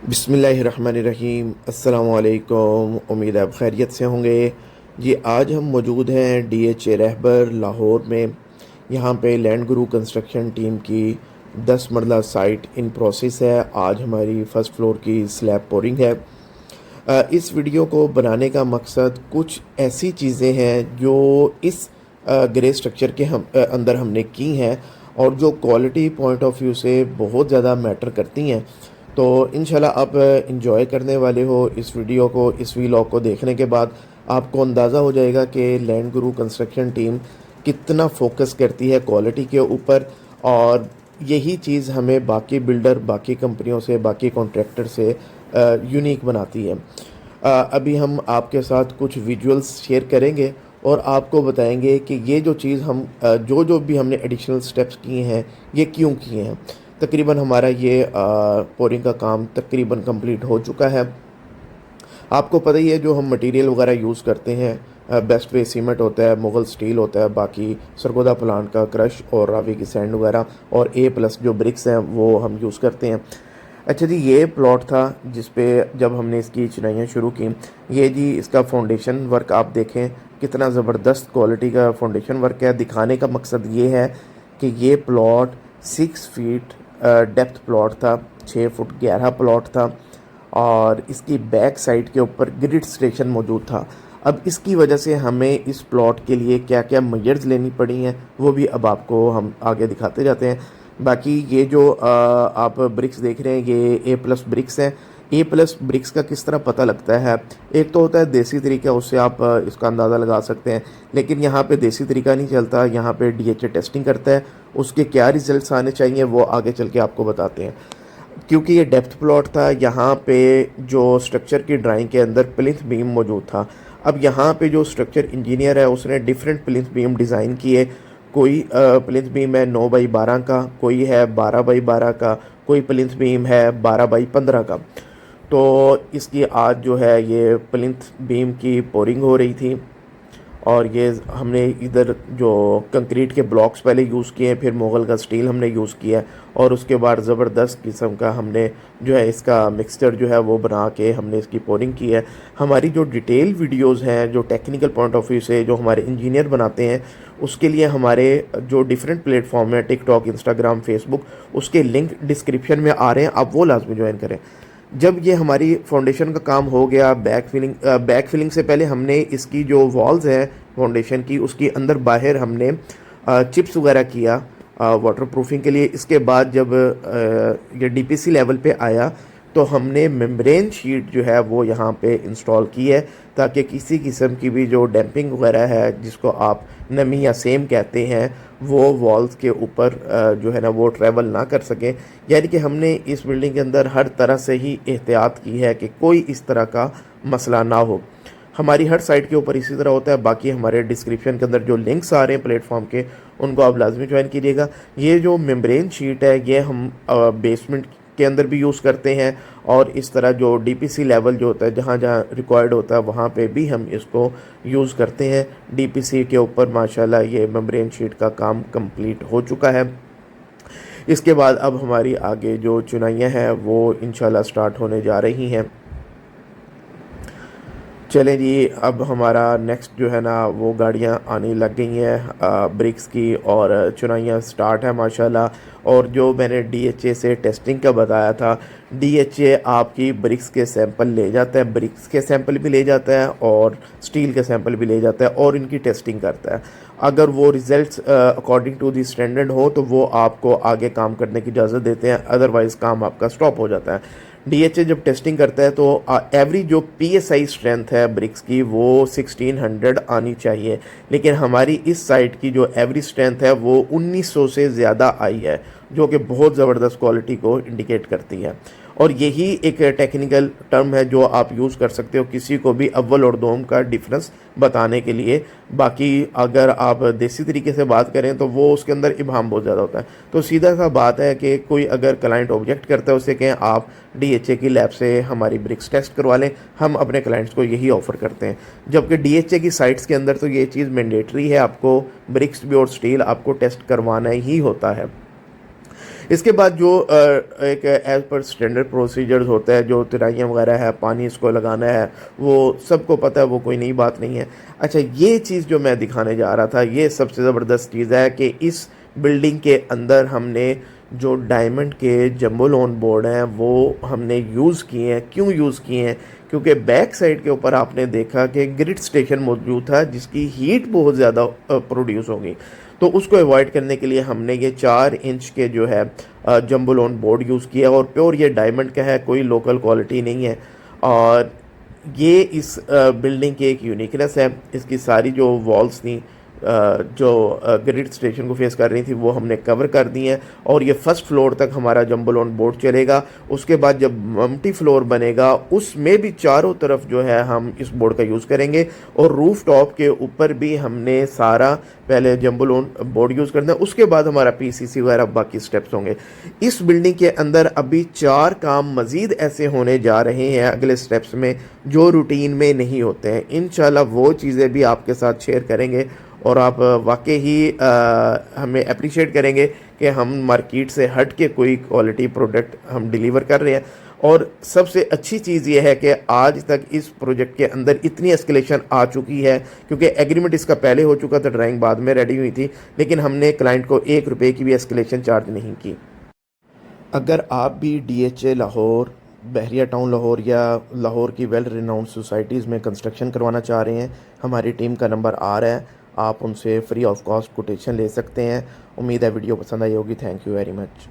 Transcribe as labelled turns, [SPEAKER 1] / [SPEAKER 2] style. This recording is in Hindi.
[SPEAKER 1] बिस्मिल्लाहिर्रहमानिर्रहीम। अस्सलाम वालेकुम। उम्मीद है आप खैरियत से होंगे। जी आज हम मौजूद हैं डीएचए रहबर लाहौर में। यहाँ पे लैंड गुरु कंस्ट्रक्शन टीम की 10 मरला साइट इन प्रोसेस है। आज हमारी फ़र्स्ट फ्लोर की स्लैब पोरिंग है। इस वीडियो को बनाने का मकसद कुछ ऐसी चीज़ें हैं जो इस ग्रे स्ट्रक्चर के अंदर हमने की हैं और जो क्वालिटी पॉइंट ऑफ व्यू से बहुत ज़्यादा मैटर करती हैं। तो इंशाल्लाह आप इंजॉय करने वाले हो इस वीडियो को। इस वीलॉग को देखने के बाद आपको अंदाज़ा हो जाएगा कि लैंड गुरु कंस्ट्रक्शन टीम कितना फोकस करती है क्वालिटी के ऊपर, और यही चीज़ हमें बाकी बिल्डर, बाकी कंपनियों से, बाकी कॉन्ट्रैक्टर से यूनिक बनाती है। अभी हम आपके साथ कुछ विजुअल्स शेयर करेंगे और आपको बताएंगे कि ये जो चीज़ हम जो भी हमने एडिशनल स्टेप्स किए हैं ये क्यों किए हैं। तकरीबन हमारा ये पोरिंग का काम तकरीबन कंप्लीट हो चुका है। आपको पता ही है जो हम मटेरियल वगैरह यूज़ करते हैं, बेस्ट वे सीमेंट होता है, मुगल स्टील होता है, बाकी सरगोदा प्लांट का क्रश और रावी की सैंड वगैरह, और A+ जो ब्रिक्स हैं वो हम यूज़ करते हैं। अच्छा जी, ये प्लॉट था जिस पे जब हमने इसकी चिनाइयाँ शुरू की। ये जी इसका फाउंडेशन वर्क आप देखें कितना ज़बरदस्त क्वालिटी का फाउंडेशन वर्क है। दिखाने का मकसद ये है कि ये प्लॉट 6 फीट डेप्थ प्लॉट था, 6 फुट गहरा प्लॉट था, और इसकी बैक साइड के ऊपर ग्रिड स्टेशन मौजूद था। अब इसकी वजह से हमें इस प्लॉट के लिए क्या क्या मेजर्स लेनी पड़ी हैं वो भी अब आपको हम आगे दिखाते जाते हैं। बाकी ये जो आप ब्रिक्स देख रहे हैं ये A+ ब्रिक्स हैं। A+ ब्रिक्स का किस तरह पता लगता है? एक तो होता है देसी तरीका, उससे आप इसका अंदाज़ा लगा सकते हैं, लेकिन यहाँ पे देसी तरीका नहीं चलता। यहाँ पे DHA टेस्टिंग करता है, उसके क्या रिजल्ट्स आने चाहिए वो आगे चल के आपको बताते हैं। क्योंकि ये डेप्थ प्लॉट था, यहाँ पे जो स्ट्रक्चर की ड्राइंग के अंदर प्लिंथ बीम मौजूद था। अब यहाँ पे जो स्ट्रक्चर इंजीनियर है उसने डिफरेंट प्लिंथ बीम डिज़ाइन किए। कोई प्लिंथ बीम है 9x12 का, कोई है 12x12 का, कोई प्लिंथ बीम है 12x15 का। तो इसकी आज जो है ये प्लिंथ बीम की पोरिंग हो रही थी, और ये हमने इधर जो कंक्रीट के ब्लॉक्स पहले यूज़ किए हैं, फिर मुगल का स्टील हमने यूज़ किया है, और उसके बाद ज़बरदस्त किस्म का हमने जो है इसका मिक्सचर जो है वो बना के हमने इसकी पोरिंग की है। हमारी जो डिटेल वीडियोस हैं जो टेक्निकल पॉइंट ऑफ व्यू से जो हमारे इंजीनियर बनाते हैं, उसके लिए हमारे जो डिफरेंट प्लेटफॉर्म हैं टिकटॉक, इंस्टाग्राम, फेसबुक, उसके लिंक डिस्क्रिप्शन में आ रहे हैं, आप वो लाजमी ज्वाइन करें। जब ये हमारी फाउंडेशन का काम हो गया, बैक फिलिंग से पहले हमने इसकी जो वॉल्स हैं फाउंडेशन की, उसके अंदर बाहर हमने चिप्स वगैरह किया वाटर प्रूफिंग के लिए। इसके बाद जब ये DPC लेवल पे आया तो हमने मेम्ब्रेन शीट जो है वो यहाँ पे इंस्टॉल की है, ताकि किसी किस्म की भी जो डैम्पिंग वगैरह है, जिसको आप नमी या सेम कहते हैं, वो वॉल्स के ऊपर जो है ना वो ट्रैवल ना कर सकें। यानी कि हमने इस बिल्डिंग के अंदर हर तरह से ही एहतियात की है कि कोई इस तरह का मसला ना हो। हमारी हर साइट के ऊपर इसी तरह होता है। बाकी हमारे डिस्क्रिप्शन के अंदर जो लिंक्स आ रहे हैं प्लेटफॉर्म के, उनको आप लाजमी ज्वाइन कीजिएगा। ये जो मेम्ब्रेन शीट है ये हम बेसमेंट के अंदर भी यूज़ करते हैं, और इस तरह जो DPC लेवल जो होता है, जहाँ जहाँ रिक्वायर्ड होता है वहाँ पे भी हम इसको यूज़ करते हैं। DPC के ऊपर माशाल्लाह ये मेम्ब्रेन शीट का काम कंप्लीट हो चुका है। इसके बाद अब हमारी आगे जो चुनाइयाँ हैं वो इंशाल्लाह स्टार्ट होने जा रही हैं। चलें जी, अब हमारा नेक्स्ट जो है ना वो गाड़ियाँ आने लग गई हैं ब्रिक्स की, और चुनाइयाँ स्टार्ट है माशाल्लाह। और जो मैंने DHA से टेस्टिंग का बताया था, DHA आपकी ब्रिक्स के सैंपल ले जाता है, ब्रिक्स के सैंपल भी ले जाता है और स्टील के सैंपल भी ले जाता है, और इनकी टेस्टिंग करता है। अगर वो results according to the standard हो तो वो आपको आगे काम करने की इजाज़त देते हैं, अदरवाइज़ काम आपका स्टॉप हो जाता है। DHA जब टेस्टिंग करता है तो एवरेज जो PSI स्ट्रेंथ है ब्रिक्स की वो 1600 आनी चाहिए, लेकिन हमारी इस साइट की जो एवरेज स्ट्रेंथ है वो 1900 से ज़्यादा आई है, जो कि बहुत ज़बरदस्त क्वालिटी को इंडिकेट करती है। और यही एक टेक्निकल टर्म है जो आप यूज़ कर सकते हो किसी को भी अव्वल और दोम का डिफरेंस बताने के लिए। बाकी अगर आप देसी तरीके से बात करें तो वो उसके अंदर इबाम बहुत ज़्यादा होता है। तो सीधा सा बात है कि कोई अगर क्लाइंट ऑब्जेक्ट करता है, उसे कहें आप DHA की लैब से हमारी ब्रिक्स टेस्ट करवा लें, हम अपने क्लाइंट्स को यही ऑफ़र करते हैं। जबकि DHA की साइट्स के अंदर तो ये चीज़ मैंडेटरी है, आपको ब्रिक्स भी और स्टील आपको टेस्ट करवाना ही होता है। इसके बाद जो एक एज पर स्टैंडर्ड प्रोसीजर्स होता है, जो तिराइयाँ वगैरह है, पानी इसको लगाना है, वो सबको पता है, वो कोई नई बात नहीं है। अच्छा, ये चीज़ जो मैं दिखाने जा रहा था, ये सबसे ज़बरदस्त चीज़ है कि इस बिल्डिंग के अंदर हमने जो डायमंड के जंबो लोन बोर्ड हैं वो हमने यूज़ किए हैं। क्यों यूज़ किए हैं? क्योंकि बैक साइड के ऊपर आपने देखा कि ग्रिड स्टेशन मौजूद था जिसकी हीट बहुत ज़्यादा प्रोड्यूस होगी, तो उसको अवॉइड करने के लिए हमने ये 4 इंच के जो है जंबो लोन बोर्ड यूज़ किया, और प्योर ये डायमंड का है, कोई लोकल क्वालिटी नहीं है। और ये इस बिल्डिंग की एक यूनिकनेस है। इसकी सारी जो वॉल्स थी जो ग्रिड स्टेशन को फेस कर रही थी वो हमने कवर कर दी हैं, और ये फर्स्ट फ्लोर तक हमारा जंबो लोन बोर्ड चलेगा। उसके बाद जब मल्टी फ्लोर बनेगा उसमें भी चारों तरफ जो है हम इस बोर्ड का यूज़ करेंगे, और रूफ टॉप के ऊपर भी हमने सारा पहले जंबो लोन बोर्ड यूज़ करना है, उसके बाद हमारा पीसीसी वगैरह बाकी स्टेप्स होंगे। इस बिल्डिंग के अंदर अभी 4 काम मज़ीद ऐसे होने जा रहे हैं अगले स्टेप्स में जो रूटीन में नहीं होते हैं। इंशाल्लाह वो चीज़ें भी आपके साथ शेयर करेंगे, और आप वाकई ही हमें अप्रिशिएट करेंगे कि हम मार्केट से हट के कोई क्वालिटी प्रोडक्ट हम डिलीवर कर रहे हैं। और सबसे अच्छी चीज़ ये है कि आज तक इस प्रोजेक्ट के अंदर इतनी एस्केलेशन आ चुकी है, क्योंकि एग्रीमेंट इसका पहले हो चुका था, ड्राइंग बाद में रेडी हुई थी, लेकिन हमने क्लाइंट को 1 रुपये की भी एस्केलेशन चार्ज नहीं की। अगर आप भी DHA लाहौर, बहरिया टाउन लाहौर या लाहौर की वेल रिनाउंड सोसाइटीज़ में कंस्ट्रक्शन करवाना चाह रहे हैं, हमारी टीम का नंबर आ रहा है, आप उनसे फ्री ऑफ कॉस्ट कोटेशन ले सकते हैं। उम्मीद है वीडियो पसंद आई होगी। Thank you very much.